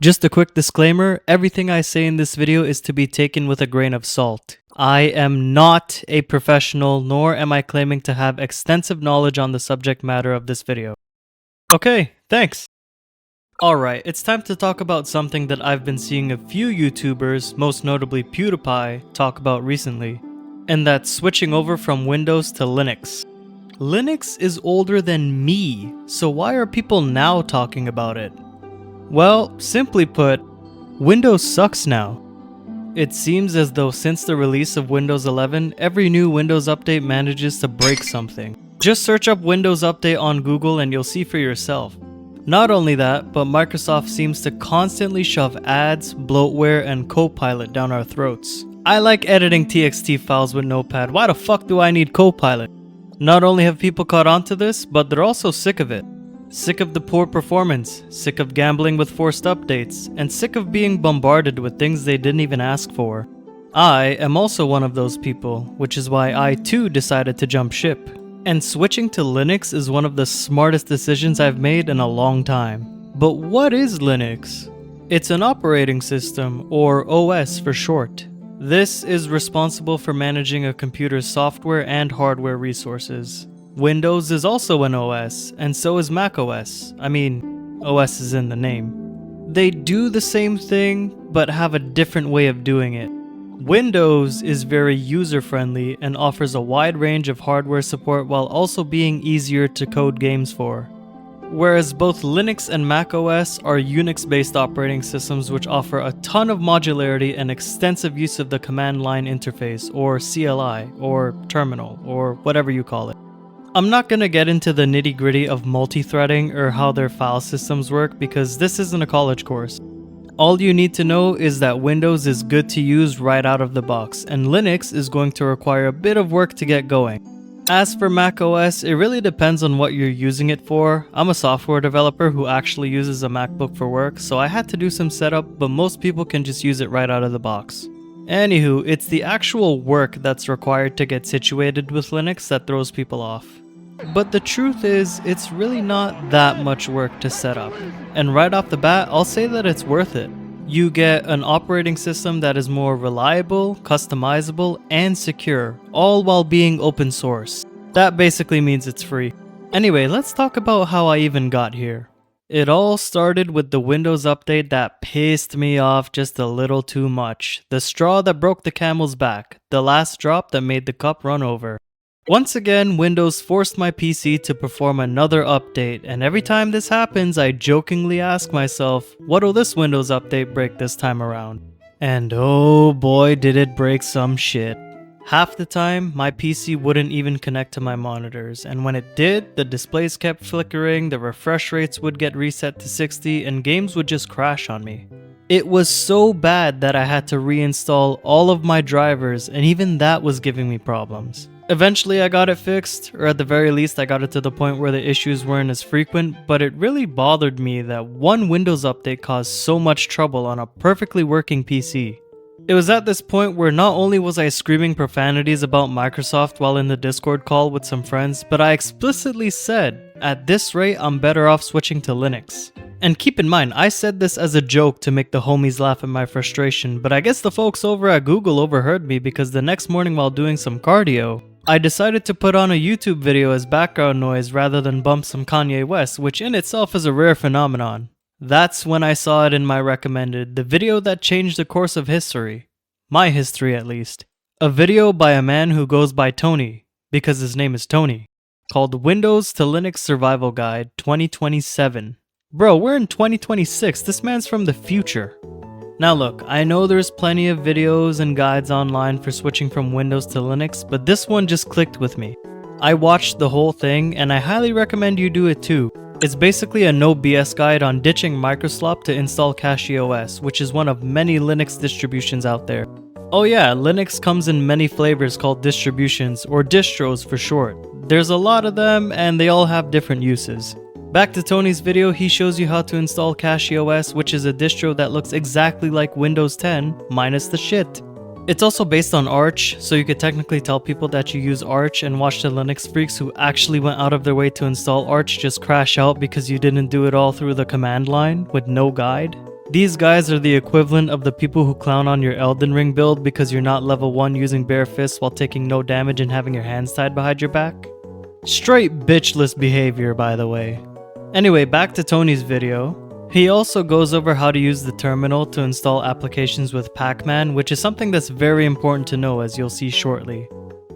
Just a quick disclaimer, everything I say in this video is to be taken with a grain of salt. I am not a professional, nor am I claiming to have extensive knowledge on the subject matter of this video. Okay, thanks. Alright, it's time to talk about something that I've been seeing a few YouTubers, most notably PewDiePie, talk about recently. And that's switching over from Windows to Linux. Linux is older than me, so why are people now talking about it? Well, simply put, Windows sucks now. It seems as though since the release of Windows 11, every new Windows update manages to break something. Just search up Windows Update on Google and you'll see for yourself. Not only that, but Microsoft seems to constantly shove ads, bloatware, and Copilot down our throats. I like editing TXT files with Notepad, why the fuck do I need Copilot? Not only have people caught on to this, but they're also sick of it. Sick of the poor performance, sick of gambling with forced updates, and sick of being bombarded with things they didn't even ask for. I am also one of those people, which is why I too decided to jump ship. And switching to Linux is one of the smartest decisions I've made in a long time. But what is Linux? It's an operating system, or OS for short. This is responsible for managing a computer's software and hardware resources. Windows is also an OS, and so is macOS. I mean, OS is in the name. They do the same thing, but have a different way of doing it. Windows is very user-friendly and offers a wide range of hardware support while also being easier to code games for. Whereas both Linux and macOS are Unix-based operating systems which offer a ton of modularity and extensive use of the command line interface, or CLI, or terminal, or whatever you call it. I'm not gonna get into the nitty-gritty of multi-threading or how their file systems work because this isn't a college course. All you need to know is that Windows is good to use right out of the box, and Linux is going to require a bit of work to get going. As for macOS, it really depends on what you're using it for. I'm a software developer who actually uses a MacBook for work, so I had to do some setup, but most people can just use it right out of the box. Anywho, it's the actual work that's required to get situated with Linux that throws people off. But the truth is, it's really not that much work to set up. And right off the bat, I'll say that it's worth it. You get an operating system that is more reliable, customizable, and secure, all while being open source. That basically means it's free. Anyway, let's talk about how I even got here. It all started with the Windows update that pissed me off just a little too much. The straw that broke the camel's back. The last drop that made the cup run over. Once again, Windows forced my PC to perform another update, and every time this happens, I jokingly ask myself, what'll this Windows update break this time around? And oh boy did it break some shit. Half the time, my PC wouldn't even connect to my monitors, and when it did, the displays kept flickering, the refresh rates would get reset to 60, and games would just crash on me. It was so bad that I had to reinstall all of my drivers, and even that was giving me problems. Eventually I got it fixed, or at the very least I got it to the point where the issues weren't as frequent, but it really bothered me that one Windows update caused so much trouble on a perfectly working PC. It was at this point where not only was I screaming profanities about Microsoft while in the Discord call with some friends, but I explicitly said, at this rate I'm better off switching to Linux. And keep in mind, I said this as a joke to make the homies laugh at my frustration, but I guess the folks over at Google overheard me because the next morning while doing some cardio, I decided to put on a YouTube video as background noise rather than bump some Kanye West, which in itself is a rare phenomenon. That's when I saw it in my recommended, the video that changed the course of history. My history at least. A video by a man who goes by Tony, because his name is Tony, called Windows to Linux Survival Guide 2027. Bro, we're in 2026, this man's from the future. Now look, I know there's plenty of videos and guides online for switching from Windows to Linux, but this one just clicked with me. I watched the whole thing and I highly recommend you do it too. It's basically a no BS guide on ditching Microslop to install CachyOS, which is one of many Linux distributions out there. Oh yeah, Linux comes in many flavors called distributions, or distros for short. There's a lot of them and they all have different uses. Back to Tony's video, he shows you how to install CachyOS, which is a distro that looks exactly like Windows 10, minus the shit. It's also based on Arch, so you could technically tell people that you use Arch and watch the Linux freaks who actually went out of their way to install Arch just crash out because you didn't do it all through the command line with no guide. These guys are the equivalent of the people who clown on your Elden Ring build because you're not level 1 using bare fists while taking no damage and having your hands tied behind your back. Straight bitchless behavior, by the way. Anyway, back to Tony's video. He also goes over how to use the terminal to install applications with Pac-Man, which is something that's very important to know, as you'll see shortly.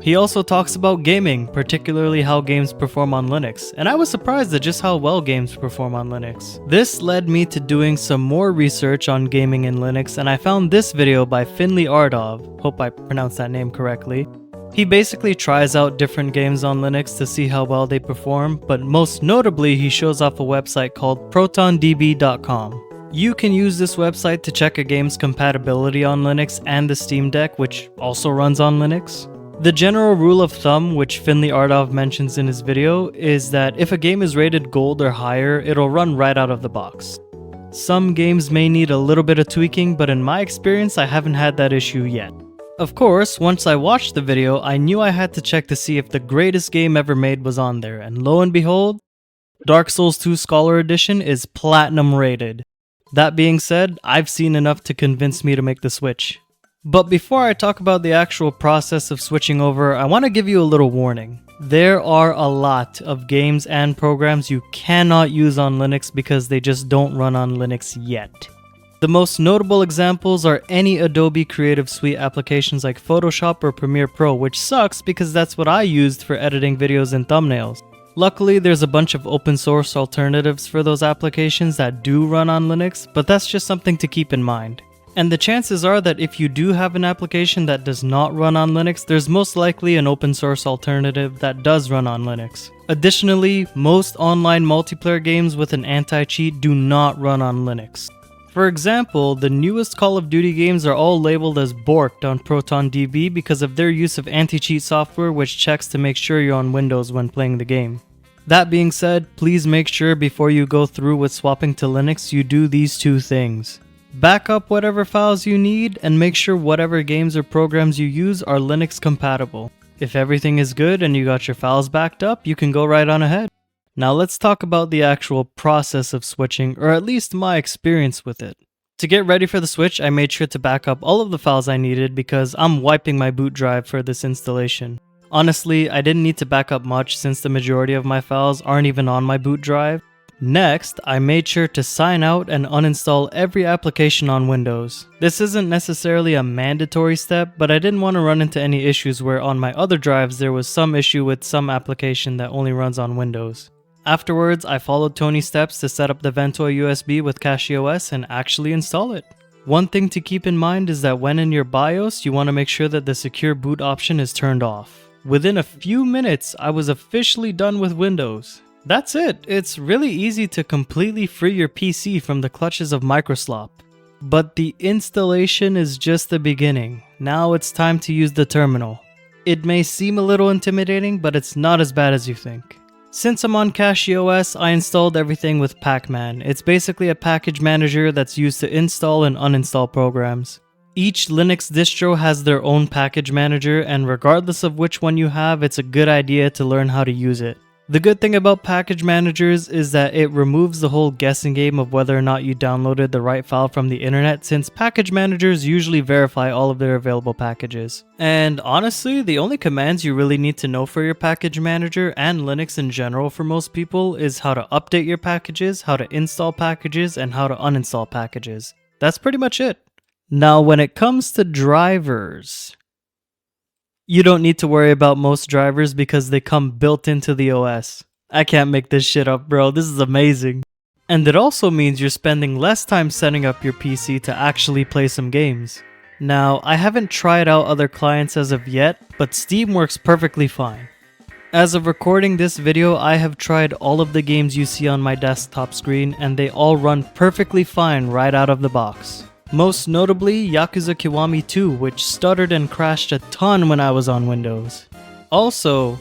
He also talks about gaming, particularly how games perform on Linux, and I was surprised at just how well games perform on Linux. This led me to doing some more research on gaming in Linux, and I found this video by Finley Ardov, hope I pronounced that name correctly. He basically tries out different games on Linux to see how well they perform, but most notably he shows off a website called protondb.com. You can use this website to check a game's compatibility on Linux and the Steam Deck, which also runs on Linux. The general rule of thumb, which Finley Ardov mentions in his video, is that if a game is rated gold or higher, it'll run right out of the box. Some games may need a little bit of tweaking, but in my experience I haven't had that issue yet. Of course, once I watched the video, I knew I had to check to see if the greatest game ever made was on there, and lo and behold, Dark Souls 2 Scholar Edition is platinum rated. That being said, I've seen enough to convince me to make the switch. But before I talk about the actual process of switching over, I want to give you a little warning. There are a lot of games and programs you cannot use on Linux because they just don't run on Linux yet. The most notable examples are any Adobe Creative Suite applications like Photoshop or Premiere Pro, which sucks because that's what I used for editing videos and thumbnails. Luckily, there's a bunch of open source alternatives for those applications that do run on Linux, but that's just something to keep in mind. And the chances are that if you do have an application that does not run on Linux, there's most likely an open source alternative that does run on Linux. Additionally, most online multiplayer games with an anti-cheat do not run on Linux. For example, the newest Call of Duty games are all labeled as borked on ProtonDB because of their use of anti-cheat software which checks to make sure you're on Windows when playing the game. That being said, please make sure before you go through with swapping to Linux you do these two things. Back up whatever files you need and make sure whatever games or programs you use are Linux compatible. If everything is good and you got your files backed up, you can go right on ahead. Now let's talk about the actual process of switching, or at least my experience with it. To get ready for the switch, I made sure to back up all of the files I needed because I'm wiping my boot drive for this installation. Honestly, I didn't need to back up much since the majority of my files aren't even on my boot drive. Next, I made sure to sign out and uninstall every application on Windows. This isn't necessarily a mandatory step, but I didn't want to run into any issues where on my other drives there was some issue with some application that only runs on Windows. Afterwards, I followed Tony's steps to set up the Ventoy USB with CachyOS and actually install it. One thing to keep in mind is that when in your BIOS, you want to make sure that the secure boot option is turned off. Within a few minutes, I was officially done with Windows. That's it. It's really easy to completely free your PC from the clutches of Microslop. But the installation is just the beginning. Now it's time to use the terminal. It may seem a little intimidating, but it's not as bad as you think. Since I'm on CachyOS, I installed everything with Pacman. It's basically a package manager that's used to install and uninstall programs. Each Linux distro has their own package manager, and regardless of which one you have, it's a good idea to learn how to use it. The good thing about package managers is that it removes the whole guessing game of whether or not you downloaded the right file from the internet, since package managers usually verify all of their available packages. And honestly, the only commands you really need to know for your package manager and Linux in general for most people is how to update your packages, how to install packages, and how to uninstall packages. That's pretty much it. Now when it comes to drivers, you don't need to worry about most drivers because they come built into the OS. I can't make this shit up, bro. This is amazing. And it also means you're spending less time setting up your PC to actually play some games. Now, I haven't tried out other clients as of yet, but Steam works perfectly fine. As of recording this video, I have tried all of the games you see on my desktop screen and they all run perfectly fine right out of the box. Most notably, Yakuza Kiwami 2, which stuttered and crashed a ton when I was on Windows. Also,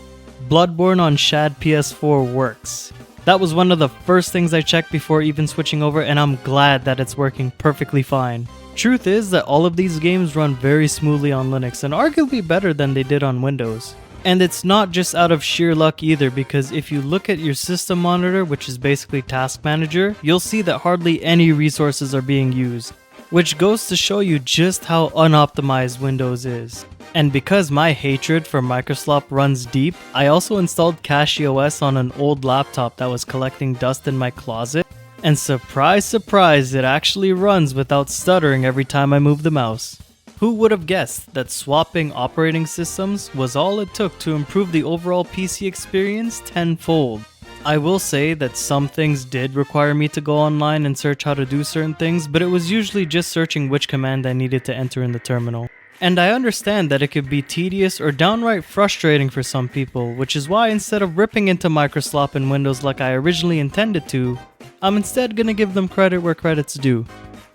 Bloodborne on Shad PS4 works. That was one of the first things I checked before even switching over, and I'm glad that it's working perfectly fine. Truth is that all of these games run very smoothly on Linux and arguably better than they did on Windows. And it's not just out of sheer luck either, because if you look at your system monitor, which is basically Task Manager, you'll see that hardly any resources are being used, which goes to show you just how unoptimized Windows is. And because my hatred for Microslop runs deep, I also installed CachyOS on an old laptop that was collecting dust in my closet, and surprise surprise, it actually runs without stuttering every time I move the mouse. Who would have guessed that swapping operating systems was all it took to improve the overall PC experience tenfold? I will say that some things did require me to go online and search how to do certain things, but it was usually just searching which command I needed to enter in the terminal. And I understand that it could be tedious or downright frustrating for some people, which is why instead of ripping into Microslop and Windows like I originally intended to, I'm instead gonna give them credit where credit's due.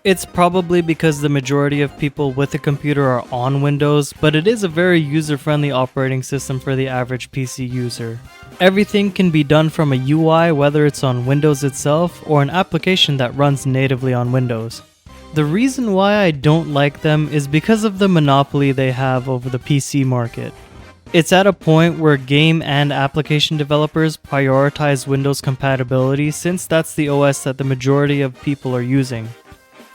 It's probably because the majority of people with a computer are on Windows, but it is a very user-friendly operating system for the average PC user. Everything can be done from a UI, whether it's on Windows itself or an application that runs natively on Windows. The reason why I don't like them is because of the monopoly they have over the PC market. It's at a point where game and application developers prioritize Windows compatibility, since that's the OS that the majority of people are using.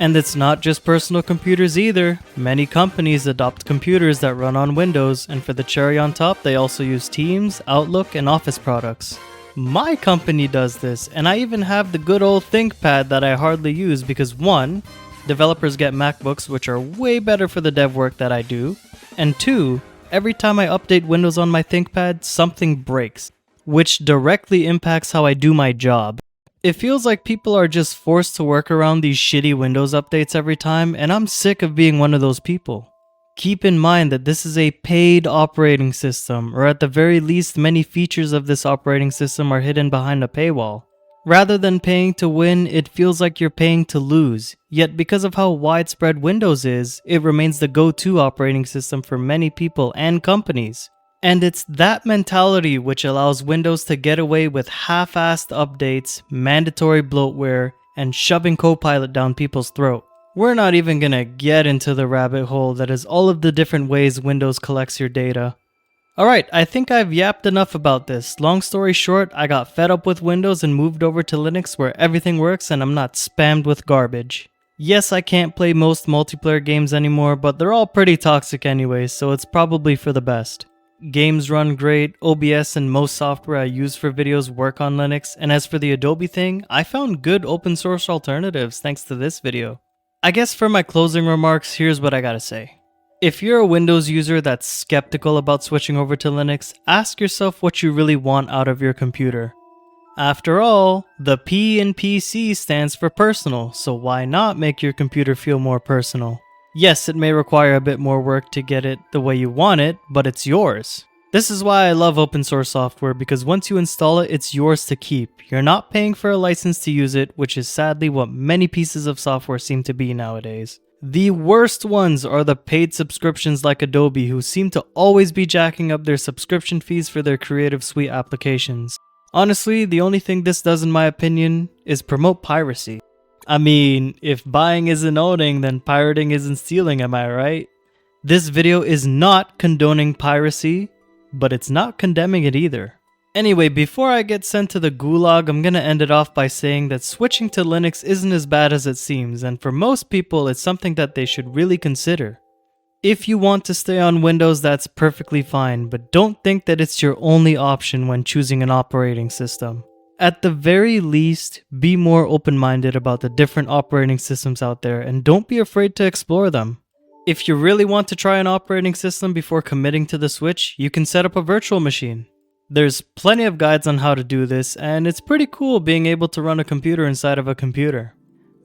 And it's not just personal computers either. Many companies adopt computers that run on Windows, and for the cherry on top, they also use Teams, Outlook, and Office products. My company does this, and I even have the good old ThinkPad that I hardly use because 1. Developers get MacBooks, which are way better for the dev work that I do, and 2. Every time I update Windows on my ThinkPad, something breaks, which directly impacts how I do my job. It feels like people are just forced to work around these shitty Windows updates every time, and I'm sick of being one of those people. Keep in mind that this is a paid operating system, or at the very least many features of this operating system are hidden behind a paywall. Rather than paying to win, it feels like you're paying to lose. Yet because of how widespread Windows is, it remains the go-to operating system for many people and companies. And it's that mentality which allows Windows to get away with half-assed updates, mandatory bloatware, and shoving Copilot down people's throat. We're not even gonna get into the rabbit hole that is all of the different ways Windows collects your data. Alright, I think I've yapped enough about this. Long story short, I got fed up with Windows and moved over to Linux where everything works and I'm not spammed with garbage. Yes, I can't play most multiplayer games anymore, but they're all pretty toxic anyway, so it's probably for the best. Games run great, OBS and most software I use for videos work on Linux, and as for the Adobe thing, I found good open source alternatives thanks to this video. I guess for my closing remarks, here's what I gotta say. If you're a Windows user that's skeptical about switching over to Linux, ask yourself what you really want out of your computer. After all, the P in PC stands for personal, so why not make your computer feel more personal? Yes, it may require a bit more work to get it the way you want it, but it's yours. This is why I love open source software, because once you install it, it's yours to keep. You're not paying for a license to use it, which is sadly what many pieces of software seem to be nowadays. The worst ones are the paid subscriptions like Adobe, who seem to always be jacking up their subscription fees for their Creative Suite applications. Honestly, the only thing this does in my opinion is promote piracy. I mean, if buying isn't owning, then pirating isn't stealing, am I right? This video is not condoning piracy, but it's not condemning it either. Anyway, before I get sent to the gulag, I'm gonna end it off by saying that switching to Linux isn't as bad as it seems, and for most people, it's something that they should really consider. If you want to stay on Windows, that's perfectly fine, but don't think that it's your only option when choosing an operating system. At the very least, be more open-minded about the different operating systems out there and don't be afraid to explore them. If you really want to try an operating system before committing to the switch, you can set up a virtual machine. There's plenty of guides on how to do this, and it's pretty cool being able to run a computer inside of a computer.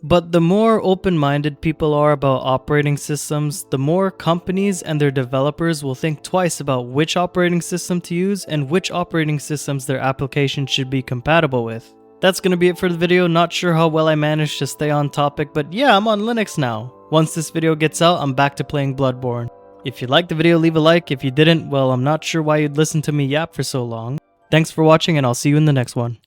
But the more open-minded people are about operating systems, the more companies and their developers will think twice about which operating system to use and which operating systems their application should be compatible with. That's gonna be it for the video. Not sure how well I managed to stay on topic, but yeah, I'm on Linux now. Once this video gets out, I'm back to playing Bloodborne. If you liked the video, leave a like. If you didn't, well, I'm not sure why you'd listen to me yap for so long. Thanks for watching, and I'll see you in the next one.